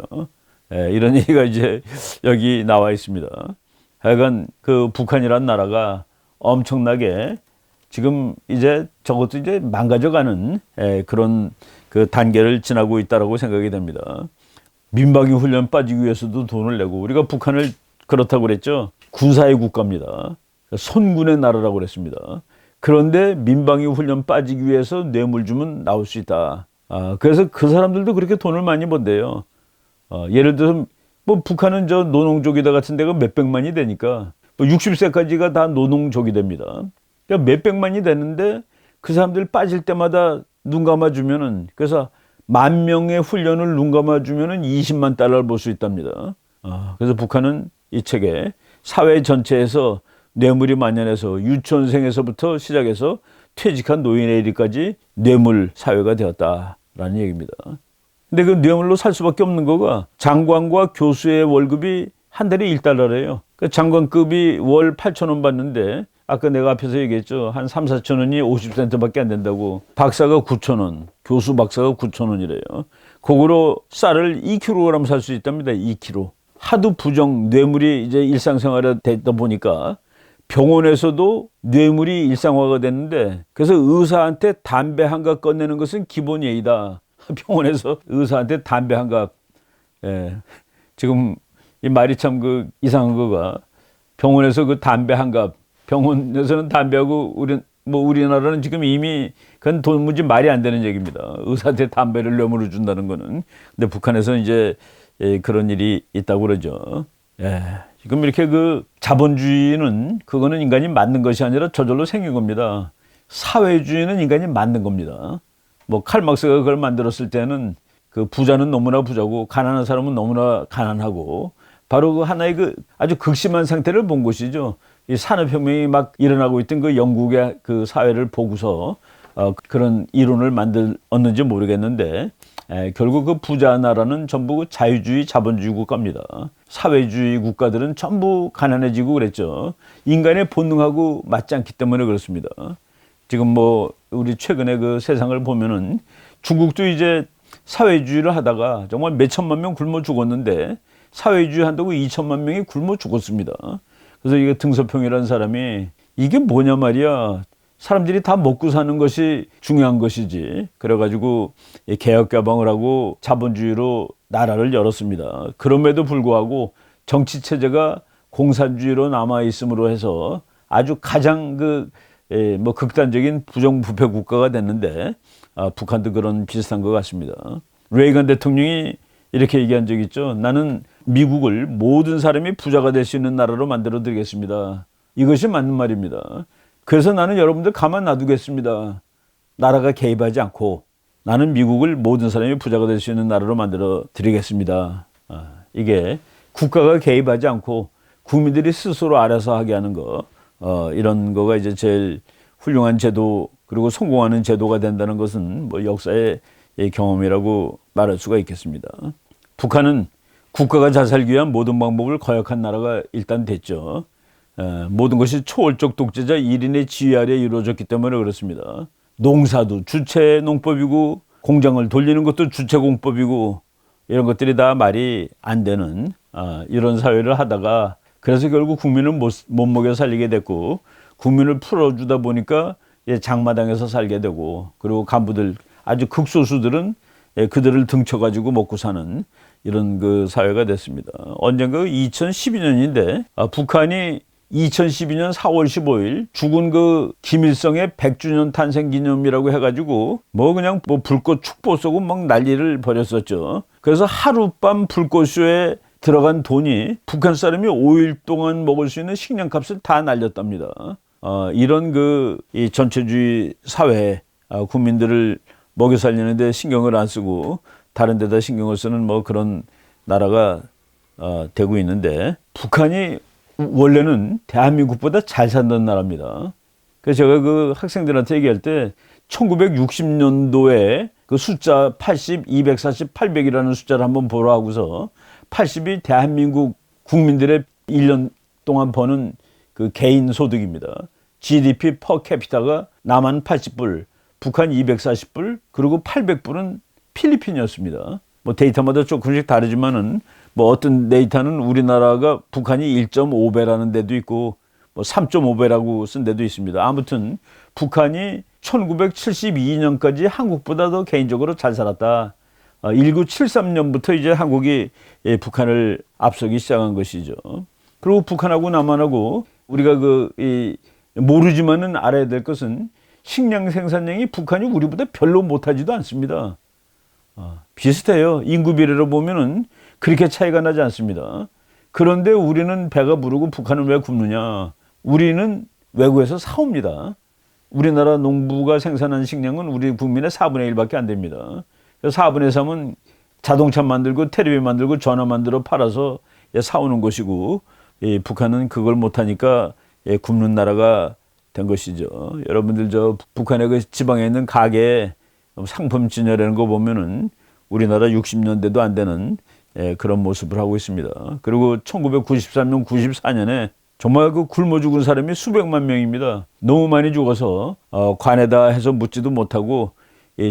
이런 얘기가 이제 여기 나와 있습니다. 하여간 그 북한이란 나라가 엄청나게 지금 이제 저것도 이제 망가져가는 그런 그 단계를 지나고 있다라고 생각이 됩니다. 민방위 훈련 빠지기 위해서도 돈을 내고 우리가 북한을 그렇다고 그랬죠. 군사의 국가입니다. 손군의 나라라고 그랬습니다. 그런데 민방위 훈련 빠지기 위해서 뇌물 주면 나올 수 있다. 그래서 그 사람들도 그렇게 돈을 많이 번대요. 예를 들어서 뭐 북한은 저 노농족이다 같은 데가 몇백만이 되니까 뭐 60세까지가 다 노농족이 됩니다. 그러니까 몇백만이 되는데 그 사람들 빠질 때마다 눈 감아주면은, 그래서 10,000명의 훈련을 눈 감아주면은 20만 달러를 벌 수 있답니다. 그래서 북한은 이 책에 사회 전체에서 뇌물이 만연해서 유치원생에서부터 시작해서 퇴직한 노인에 이르기까지 뇌물 사회가 되었다라는 얘기입니다. 근데 그 뇌물로 살 수밖에 없는 거가 장관과 교수의 월급이 한 달에 1달러래요. 그 장관급이 월 8,000원 받는데 아까 내가 앞에서 얘기했죠. 한 3, 4천 원이 50센트밖에 안 된다고. 박사가 9,000원, 교수 박사가 9,000원이래요. 그거로 쌀을 2kg 살 수 있답니다. 2kg. 하도 부정, 뇌물이 이제 일상생활에 되다 보니까 병원에서도 뇌물이 일상화가 됐는데, 그래서 의사한테 담배 한 갑 꺼내는 것은 기본 예의다. 병원에서 의사한테 담배 한 갑. 예. 지금 이 말이 참 그 이상한 거가, 병원에서 그 담배 한 갑, 병원에서는 담배하고 우리나라는 지금 이미 그건 도무지 말이 안 되는 얘기입니다. 의사한테 담배를 뇌물로 준다는 거는. 근데 북한에서는 이제 그런 일이 있다고 그러죠. 예. 지금 이렇게 그 자본주의는, 그거는 인간이 만든 것이 아니라 저절로 생긴 겁니다. 사회주의는 인간이 만든 겁니다. 뭐 칼막스가 그걸 만들었을 때는 그 부자는 너무나 부자고 가난한 사람은 너무나 가난하고, 바로 그 하나의 그 아주 극심한 상태를 본 것이죠. 이 산업혁명이 막 일어나고 있던 그 영국의 그 사회를 보고서 그런 이론을 만들었는지 모르겠는데, 결국 그 부자 나라는 전부 그 자유주의 자본주의 국가입니다. 사회주의 국가들은 전부 가난해지고 그랬죠. 인간의 본능하고 맞지 않기 때문에 그렇습니다. 지금 뭐 우리 최근에 그 세상을 보면은 중국도 이제 사회주의를 하다가 정말 몇 천만 명 굶어 죽었는데, 사회주의 한다고 2천만 명이 굶어 죽었습니다. 그래서 이게 등소평이라는 사람이 이게 뭐냐 말이야. 사람들이 다 먹고 사는 것이 중요한 것이지. 그래가지고 개혁개방을 하고 자본주의로 나라를 열었습니다. 그럼에도 불구하고 정치체제가 공산주의로 남아있음으로 해서 아주 가장 뭐 극단적인 부정부패 국가가 됐는데, 북한도 그런 비슷한 것 같습니다. 레이건 대통령이 이렇게 얘기한 적이 있죠. 나는 미국을 모든 사람이 부자가 될 수 있는 나라로 만들어 드리겠습니다. 이것이 맞는 말입니다. 그래서 나는 여러분들 가만 놔두겠습니다. 나라가 개입하지 않고 나는 미국을 모든 사람이 부자가 될 수 있는 나라로 만들어 드리겠습니다. 이게 국가가 개입하지 않고 국민들이 스스로 알아서 하게 하는 거, 이런 거가 이제 제일 훌륭한 제도, 그리고 성공하는 제도가 된다는 것은 뭐 역사의 경험이라고 말할 수가 있겠습니다. 북한은 국가가 잘 살기 위한 모든 방법을 거역한 나라가 일단 됐죠. 모든 것이 초월적 독재자 1인의 지휘 아래 이루어졌기 때문에 그렇습니다. 농사도 주체 농법이고, 공장을 돌리는 것도 주체 공법이고, 이런 것들이 다 말이 안 되는 이런 사회를 하다가, 그래서 결국 국민을 못 먹여 살리게 됐고, 국민을 풀어주다 보니까 장마당에서 살게 되고, 그리고 간부들, 아주 극소수들은 그들을 등쳐가지고 먹고 사는 이런 그 사회가 됐습니다. 언젠가 2012년인데 북한이 2012년 4월 15일 죽은 그 김일성의 100주년 탄생 기념이라고 해가지고 뭐 그냥 뭐 불꽃 축포 쏘고 막 난리를 벌였었죠. 그래서 하룻밤 불꽃쇼에 들어간 돈이 북한 사람이 5일 동안 먹을 수 있는 식량값을 다 날렸답니다. 이런 이 전체주의 사회에 국민들을 먹여 살리는데 신경을 안 쓰고 다른 데다 신경을 쓰는 뭐 그런 나라가 되고 있는데, 북한이 원래는 대한민국보다 잘 산다는 나라입니다. 그래서 제가 그 학생들한테 얘기할 때 1960년도에 그 숫자 80, 240, 800이라는 숫자를 한번 보라 하고서 80이 대한민국 국민들의 1년 동안 버는 그 개인 소득입니다. GDP 퍼 캐피타가 남한 80불, 북한 240불, 그리고 800불은 필리핀이었습니다. 뭐 데이터마다 조금씩 다르지만은 뭐 어떤 데이터는 우리나라가 북한이 1.5배라는 데도 있고 뭐 3.5배라고 쓴 데도 있습니다. 아무튼 북한이 1972년까지 한국보다 더 개인적으로 잘 살았다. 1973년부터 이제 한국이 북한을 앞서기 시작한 것이죠. 그리고 북한하고 남한하고 우리가 이 모르지만은 알아야 될 것은 식량 생산량이 북한이 우리보다 별로 못하지도 않습니다. 비슷해요. 인구 비례로 보면은 그렇게 차이가 나지 않습니다. 그런데 우리는 배가 부르고 북한은 왜 굶느냐? 우리는 외국에서 사옵니다. 우리나라 농부가 생산한 식량은 우리 국민의 4분의 1밖에 안 됩니다. 4분의 3은 자동차 만들고 텔레비 만들고 전화 만들어 팔아서 사오는 것이고, 북한은 그걸 못하니까 굶는 나라가 된 것이죠. 여러분들 저 북한의 그 지방에 있는 가게 상품 진열하는 거 보면은 우리나라 60년대도 안 되는 그런 모습을 하고 있습니다. 그리고 1993년, 94년에 정말 그 굶어 죽은 사람이 수백만 명입니다. 너무 많이 죽어서 관에다 해서 묻지도 못하고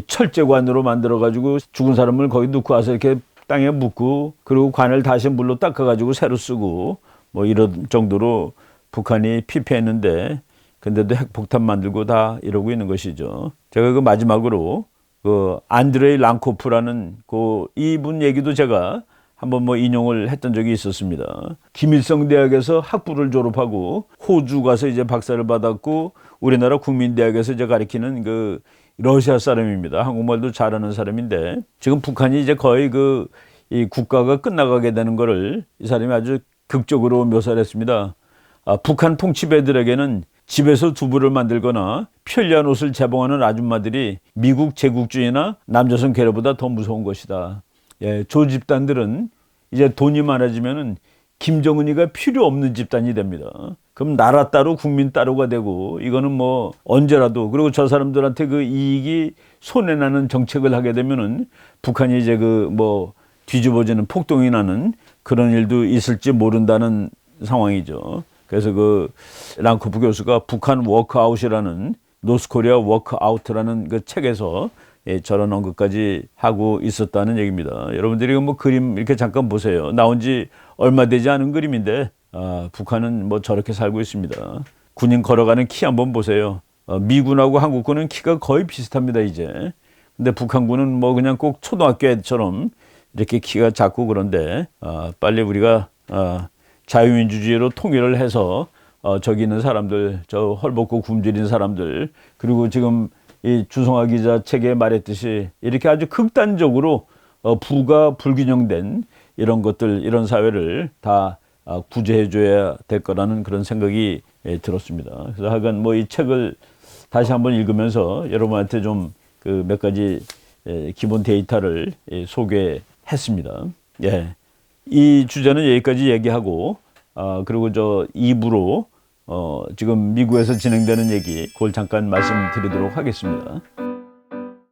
철제관으로 만들어가지고 죽은 사람을 거기 넣고 와서 이렇게 땅에 묻고, 그리고 관을 다시 물로 닦아가지고 새로 쓰고 뭐 이런 정도로 북한이 피폐했는데, 근데도 핵폭탄 만들고 다 이러고 있는 것이죠. 제가 그 마지막으로 그 안드레이 랑코프라는 그 이분 얘기도 제가 한번 뭐 인용을 했던 적이 있었습니다. 김일성 대학에서 학부를 졸업하고 호주 가서 이제 박사를 받았고, 우리나라 국민대학에서 이제 가르치는 그 러시아 사람입니다. 한국말도 잘하는 사람인데, 지금 북한이 이제 거의 이 국가가 끝나가게 되는 거를 이 사람이 아주 극적으로 묘사를 했습니다. 북한 통치배들에게는 집에서 두부를 만들거나 편리한 옷을 재봉하는 아줌마들이 미국 제국주의나 남조선 괴뢰보다 더 무서운 것이다. 조 집단들은 이제 돈이 많아지면은 김정은이가 필요 없는 집단이 됩니다. 그럼 나라 따로 국민 따로가 되고, 이거는 뭐 언제라도, 그리고 저 사람들한테 그 이익이 손해나는 정책을 하게 되면은 북한이 이제 뭐 뒤집어지는 폭동이 나는 그런 일도 있을지 모른다는 상황이죠. 그래서 그 랑코프 교수가 북한 워크아웃이라는 노스코리아 워크아웃이라는 그 책에서 저런 언급까지 하고 있었다는 얘기입니다. 여러분들이 뭐 그림 이렇게 잠깐 보세요. 나온 지 얼마 되지 않은 그림인데, 북한은 뭐 저렇게 살고 있습니다. 군인 걸어가는 키 한번 보세요. 미군하고 한국군은 키가 거의 비슷합니다, 이제. 근데 북한군은 뭐 그냥 꼭 초등학교 애처럼 이렇게 키가 작고, 그런데 빨리 우리가 자유민주주의로 통일을 해서 저기 있는 사람들, 저 헐벗고 굶주린 사람들, 그리고 지금 이 주성아 기자 책에 말했듯이 이렇게 아주 극단적으로 부가 불균형된 이런 것들, 이런 사회를 다 구제해줘야 될 거라는 그런 생각이 들었습니다. 그래서 하여간 뭐 이 책을 다시 한번 읽으면서 여러분한테 좀 그 몇 가지 기본 데이터를 소개했습니다. 이 주제는 여기까지 얘기하고, 그리고 저 2부로 지금 미국에서 진행되는 얘기 그걸 잠깐 말씀드리도록 하겠습니다.